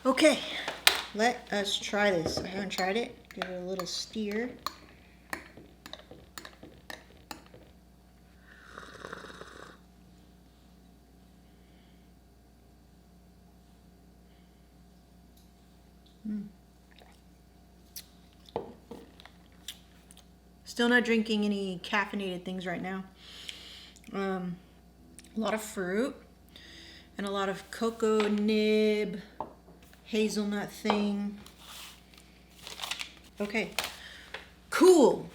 Okay, let us try this. I haven't tried it. Give it a little stir. Still not drinking any caffeinated things right now. A lot of fruit and a lot of cocoa nib, hazelnut thing. Okay, cool.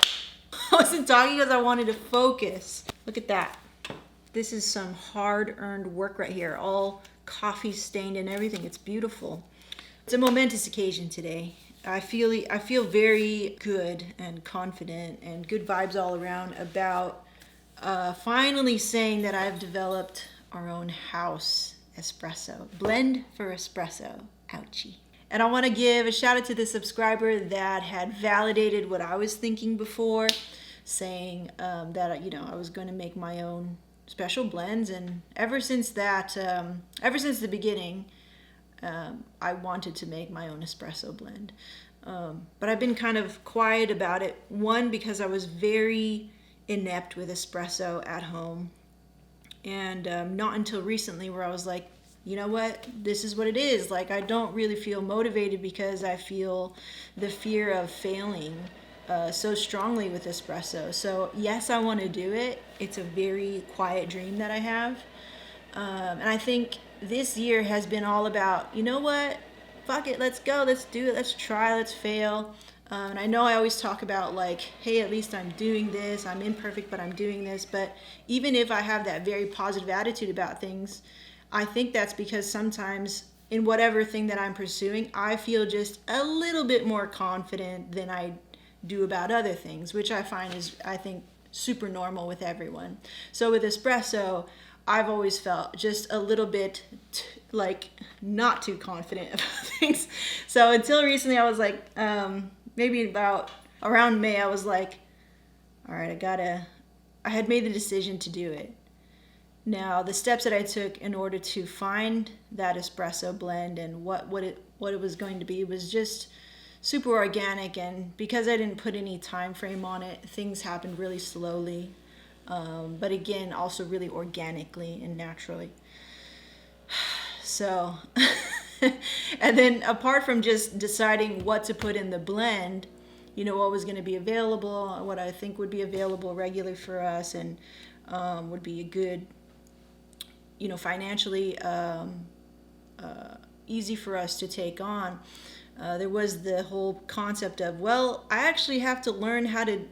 I wasn't talking because I wanted to focus. Look at that. This is some hard-earned work right here, all coffee stained and everything. It's beautiful. It's a momentous occasion today. I feel very good and confident and good vibes all around about finally saying that I've developed our own house espresso. Blend for espresso. Ouchie. And I want to give a shout out to the subscriber that had validated what I was thinking before, saying that I was going to make my own special blends. And ever since the beginning, I wanted to make my own espresso blend. But I've been kind of quiet about it. One, because I was very inept with espresso at home. And not until recently where I was like, you know what, this is what it is. Like, I don't really feel motivated because I feel the fear of failing so strongly with espresso. So yes, I want to do it. It's a very quiet dream that I have. And I think this year has been all about, you know what, fuck it, let's go, let's do it, let's try, let's fail. And I know I always talk about like, hey, at least I'm doing this, I'm imperfect, but I'm doing this. But even if I have that very positive attitude about things, I think that's because sometimes in whatever thing that I'm pursuing, I feel just a little bit more confident than I do about other things, which I find is, I think, super normal with everyone. So with espresso, I've always felt just a little bit like not too confident about things. So until recently, I was like, maybe about around May, I was like, all right, I had made the decision to do it. Now, the steps that I took in order to find that espresso blend and what it was going to be was just super organic. And because I didn't put any time frame on it, things happened really slowly. But again, also really organically and naturally. So, and then apart from just deciding what to put in the blend, what was going to be available, what I think would be available regularly for us and would be a good, financially easy for us to take on. There was the whole concept of, well, I actually have to learn how to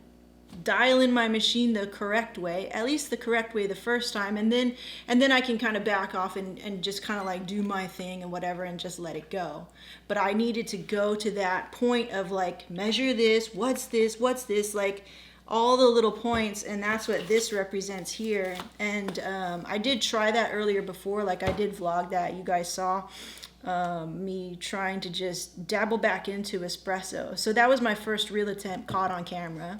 dial in my machine the correct way, at least the correct way the first time, and then I can kind of back off and just kind of like do my thing and whatever and just let it go. But I needed to go to that point of like, measure this, what's this, like all the little points, and that's what this represents here. And I did try that earlier before, like I did vlog that, you guys saw me trying to just dabble back into espresso. So that was my first real attempt caught on camera.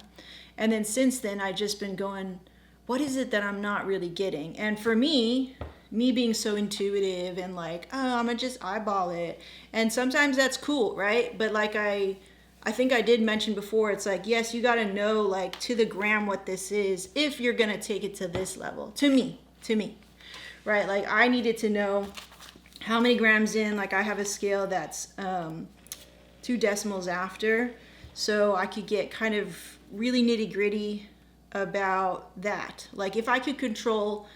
And then since then, I've just been going, what is it that I'm not really getting? And for me being so intuitive and like, oh, I'm gonna just eyeball it. And sometimes that's cool, right? But like I think I did mention before, it's like, yes, you gotta know like to the gram what this is if you're gonna take it to this level. To me, right? Like I needed to know how many grams in. Like I have a scale that's 2 decimals after, so I could get kind of really nitty gritty about that. Like if I could control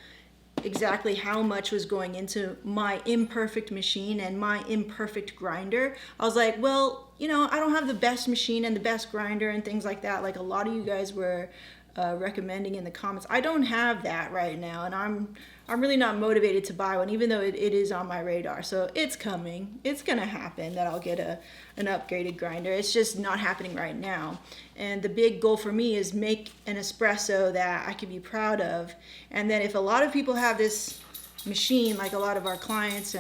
exactly how much was going into my imperfect machine and my imperfect grinder, I was like, well, I don't have the best machine and the best grinder and things like that. Like a lot of you guys were recommending in the comments. I don't have that right now, and I'm really not motivated to buy one, even though it is on my radar. So it's coming. It's gonna happen that I'll get an upgraded grinder. It's just not happening right now. And the big goal for me is make an espresso that I can be proud of. And then if a lot of people have this machine, like a lot of our clients,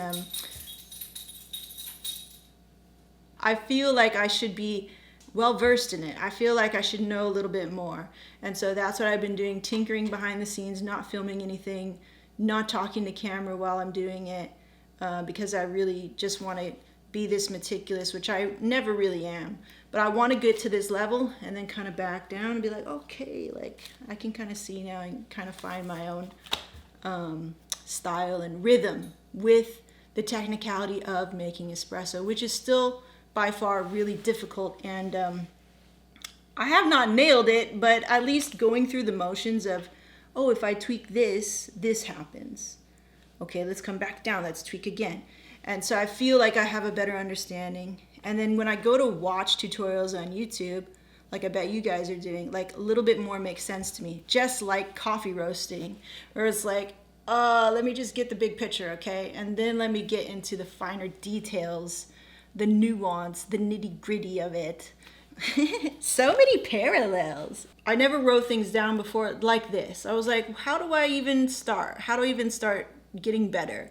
I feel like I should be well versed in it. I feel like I should know a little bit more. And so that's what I've been doing, tinkering behind the scenes, not filming anything, not talking to camera while I'm doing it, because I really just want to be this meticulous, which I never really am. But I want to get to this level and then kind of back down and be like, okay, like I can kind of see now and kind of find my own style and rhythm with the technicality of making espresso, which is still by far really difficult. And I have not nailed it, but at least going through the motions of, oh, if I tweak this, this happens. Okay, let's come back down, let's tweak again. And so I feel like I have a better understanding. And then when I go to watch tutorials on YouTube, like I bet you guys are doing, like a little bit more makes sense to me. Just like coffee roasting, where it's like, let me just get the big picture, okay? And then let me get into the finer details, the nuance, the nitty gritty of it. So many parallels. I never wrote things down before like this. I was like, how do I even start? How do I even start getting better?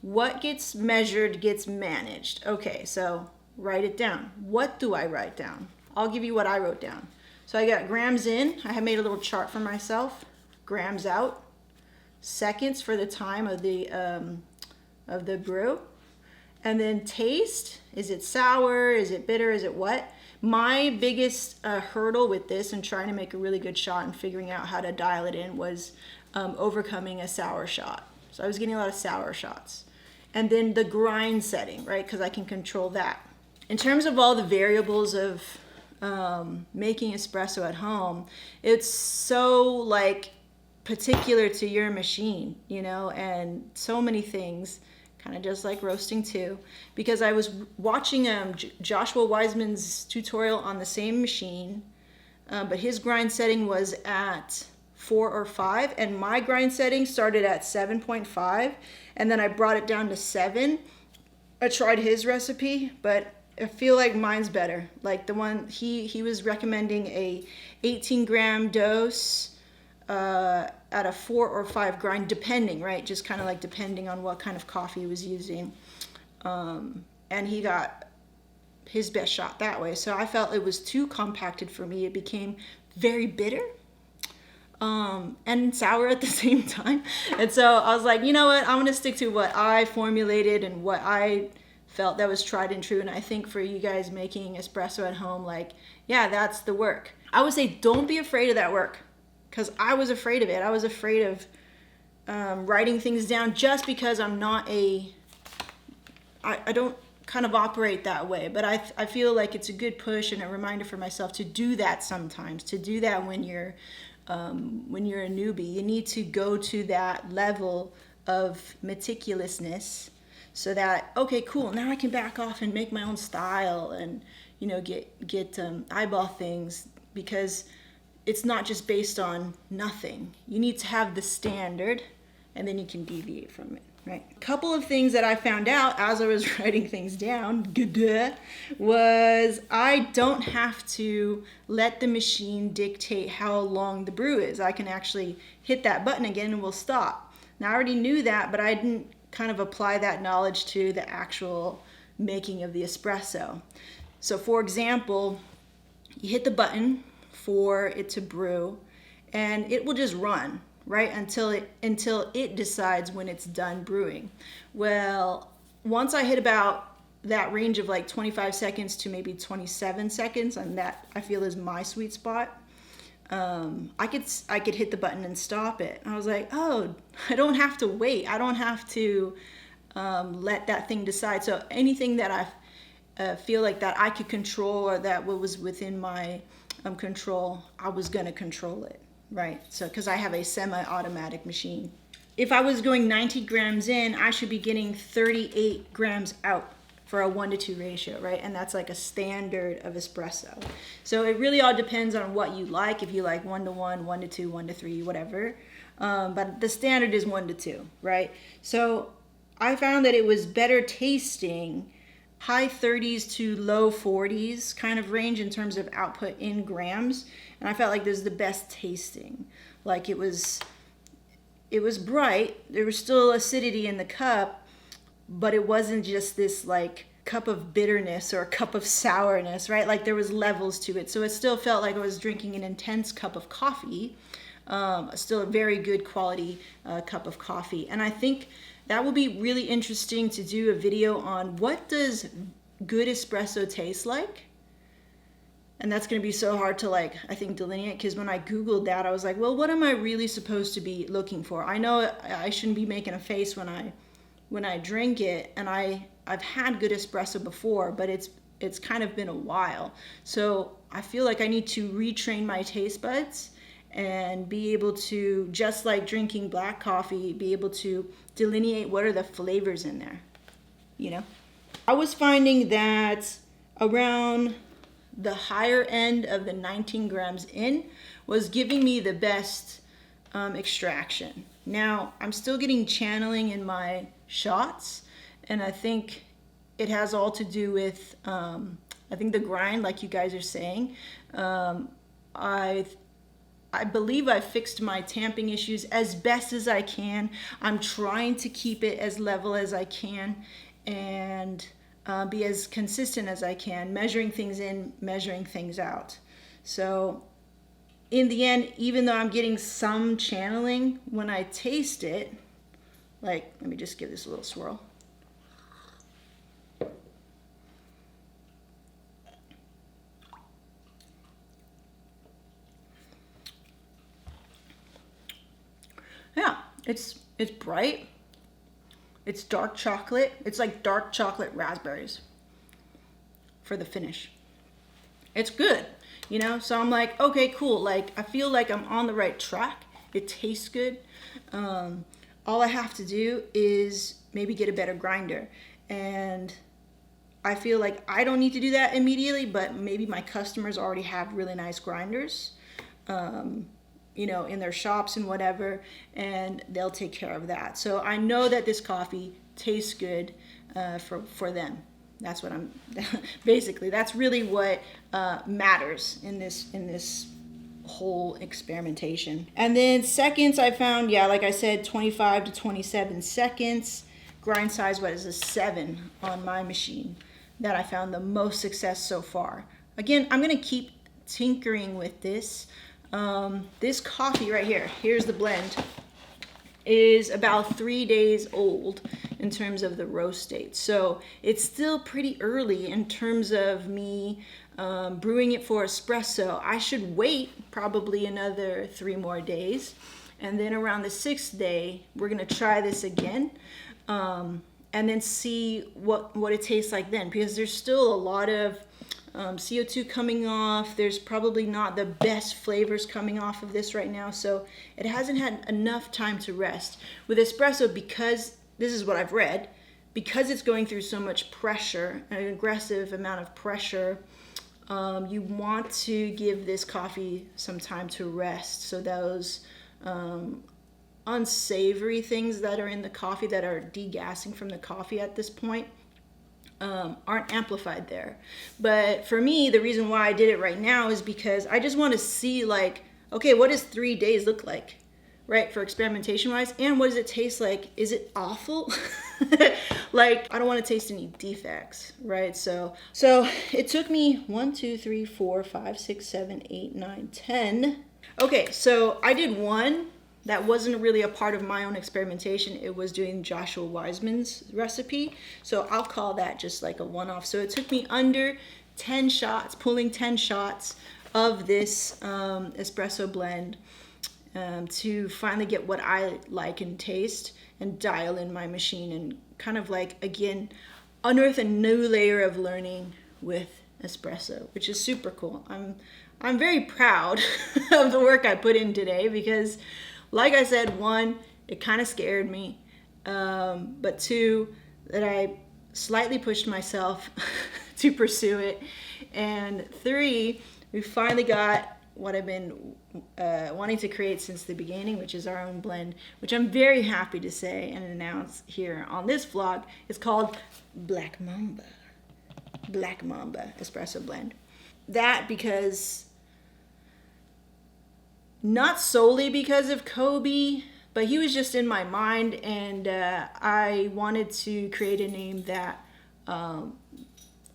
What gets measured gets managed. Okay, so write it down. What do I write down? I'll give you what I wrote down. So I got grams in. I have made a little chart for myself. Grams out. Seconds for the time of the brew. And then taste. Is it sour? Is it bitter? Is it what? My biggest hurdle with this and trying to make a really good shot and figuring out how to dial it in was overcoming a sour shot. So I was getting a lot of sour shots. And then the grind setting, right? Because I can control that. In terms of all the variables of making espresso at home, it's so like particular to your machine, you know, and so many things, kind of just like roasting too. Because I was watching Joshua Wiseman's tutorial on the same machine, but his grind setting was at 4 or 5, and my grind setting started at 7.5, and then I brought it down to 7. I tried his recipe, but I feel like mine's better. Like the one he was recommending a 18 gram dose at a 4 or 5 grind, depending, right? Just kind of like depending on what kind of coffee he was using. And he got his best shot that way. So I felt it was too compacted for me. It became very bitter. And sour at the same time. And so I was like, you know what? I'm going to stick to what I formulated and what I felt that was tried and true. And I think for you guys making espresso at home, like, yeah, that's the work. I would say don't be afraid of that work, because I was afraid of it. I was afraid of writing things down just because I'm not I don't kind of operate that way. But I feel like it's a good push and a reminder for myself to do that sometimes, to do that when you're a newbie. You need to go to that level of meticulousness so that, okay, cool, now I can back off and make my own style and, you know, get eyeball things, because it's not just based on nothing. You need to have the standard, and then you can deviate from it, right? A couple of things that I found out as I was writing things down was I don't have to let the machine dictate how long the brew is. I can actually hit that button again and we'll stop. Now I already knew that, but I didn't kind of apply that knowledge to the actual making of the espresso. So for example, you hit the button for it to brew and it will just run, right, until it decides when it's done brewing. Well, once I hit about that range of like 25 seconds to maybe 27 seconds, and that I feel is my sweet spot, I could hit the button and stop it. I was like, oh, I don't have to wait. I don't have to let that thing decide. So anything that I feel like that I could control or that was within my control, I was gonna control it, right? So because I have a semi-automatic machine. If I was going 90 grams in, I should be getting 38 grams out for a 1-to-2 ratio, right? And that's like a standard of espresso. So it really all depends on what you like. If you like 1-to-1, 1-to-2, 1-to-3, whatever. But the standard is 1-to-2, right? So I found that it was better tasting high 30s to low 40s kind of range in terms of output in grams. And I felt like this was the best tasting. Like it was bright. There was still acidity in the cup, but it wasn't just this like cup of bitterness or a cup of sourness, right? Like there was levels to it. So it still felt like I was drinking an intense cup of coffee, still a very good quality cup of coffee. And I think that will be really interesting to do a video on what does good espresso taste like. And that's going to be so hard to like, I think, delineate, because when I Googled that, I was like, well, what am I really supposed to be looking for? I know I shouldn't be making a face when I drink it, and I've had good espresso before, but it's kind of been a while. So I feel like I need to retrain my taste buds and be able to, just like drinking black coffee, be able to delineate what are the flavors in there, you know? I was finding that around the higher end of the 19 grams in was giving me the best extraction. Now, I'm still getting channeling in my shots, and I think it has all to do with, I think the grind, like you guys are saying. I believe I fixed my tamping issues as best as I can. I'm trying to keep it as level as I can, and be as consistent as I can, measuring things in, measuring things out. So in the end, even though I'm getting some channeling, when I taste it, like, let me just give this a little swirl. Yeah, it's bright. It's dark chocolate. It's like dark chocolate raspberries for the finish. It's good, you know? So I'm like, okay, cool. Like, I feel like I'm on the right track. It tastes good. All I have to do is maybe get a better grinder. And I feel like I don't need to do that immediately, but maybe my customers already have really nice grinders, you know, in their shops and whatever, and they'll take care of that. So I know that this coffee tastes good for them. That's what I'm basically. That's really what matters in this whole experimentation. And then seconds, I found, yeah, like I said, 25 to 27 seconds. Grind size, what is a 7 on my machine? That I found the most success so far. Again, I'm gonna keep tinkering with this. This coffee right here, here's the blend, is about 3 days old in terms of the roast date. So it's still pretty early in terms of me brewing it for espresso. I should wait probably another 3 more days. And then around the 6th day, we're gonna try this again. And then see what it tastes like then, because there's still a lot of CO2 coming off. There's probably not the best flavors coming off of this right now, so it hasn't had enough time to rest. With espresso, because this is what I've read, because it's going through so much pressure, an aggressive amount of pressure, you want to give this coffee some time to rest, so those unsavory things that are in the coffee, that are degassing from the coffee at this point, aren't amplified there. But for me, the reason why I did it right now is because I just want to see, like, okay, what does 3 days look like, right, for experimentation wise, and what does it taste like? Is it awful? Like, I don't want to taste any defects, right? So it took me 1, 2, 3, 4, 5, 6, 7, 8, 9, 10. Okay, so I did one that wasn't really a part of my own experimentation. It was doing Joshua Wiseman's recipe. So I'll call that just like a one-off. So it took me under 10 shots, pulling 10 shots of this espresso blend to finally get what I like and taste, and dial in my machine and kind of like, again, unearth a new layer of learning with espresso, which is super cool. I'm very proud of the work I put in today, because like I said, 1, it kind of scared me, but 2, that I slightly pushed myself to pursue it, and 3, we finally got what I've been wanting to create since the beginning, which is our own blend, which I'm very happy to say and announce here on this vlog. It's called Black Mamba espresso blend. That because, not solely because of Kobe, but he was just in my mind, and I wanted to create a name that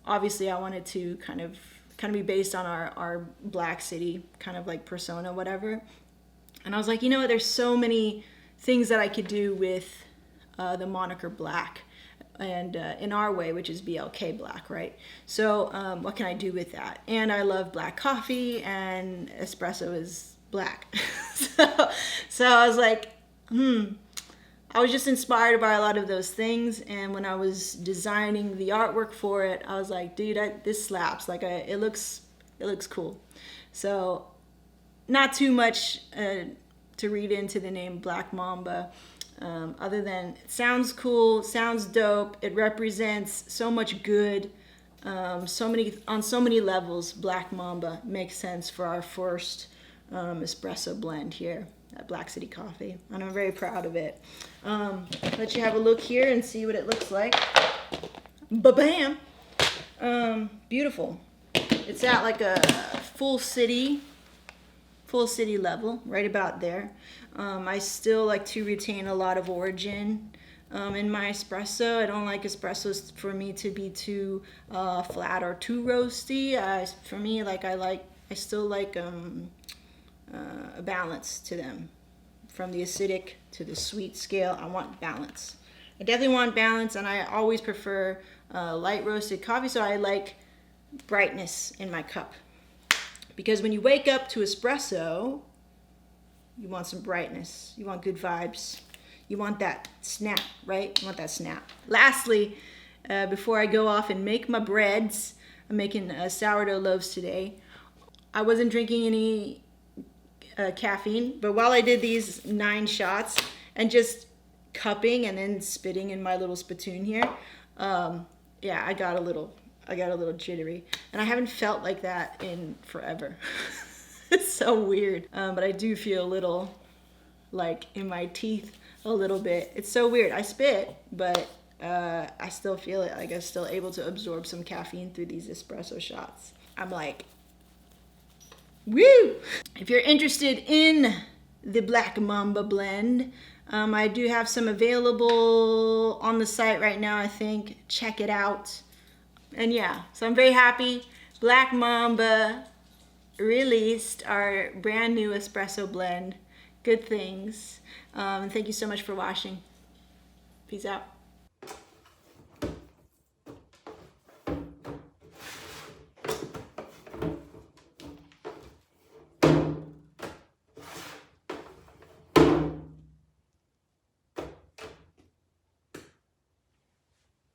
obviously I wanted to kind of be based on our Black City kind of like persona, whatever. And I was like, you know what, there's so many things that I could do with the moniker black, and in our way, which is BLK black, right? So what can I do with that? And I love black coffee, and espresso is black. so I was like, I was just inspired by a lot of those things, and when I was designing the artwork for it, I was like, dude, this slaps. Like, it looks cool. So not too much to read into the name Black Mamba, other than it sounds cool, sounds dope. It represents so much good, on so many levels. Black Mamba makes sense for our first espresso blend here at Black City Coffee, and I'm very proud of it. Let you have a look here and see what it looks like. Ba-bam! Beautiful. It's at like a full city level, right about there. I still like to retain a lot of origin in my espresso. I don't like espressos for me to be too flat or too roasty. For me, I still like a balance to them. From the acidic to the sweet scale, I want balance. I definitely want balance, and I always prefer light roasted coffee, so I like brightness in my cup. Because when you wake up to espresso, you want some brightness. You want good vibes. You want that snap, right? You want that snap. Lastly, before I go off and make my breads, I'm making sourdough loaves today. I wasn't drinking any caffeine, but while I did these 9 shots and just cupping and then spitting in my little spittoon here, I got a little jittery, and I haven't felt like that in forever. It's so weird, but I do feel a little like in my teeth a little bit. It's so weird. I spit, but I still feel it. Like I'm still able to absorb some caffeine through these espresso shots. I'm like, woo! If you're interested in the Black Mamba blend, I do have some available on the site right now, I think. Check it out. And yeah, so I'm very happy. Black Mamba released our brand new espresso blend. Good things. Thank you so much for watching. Peace out.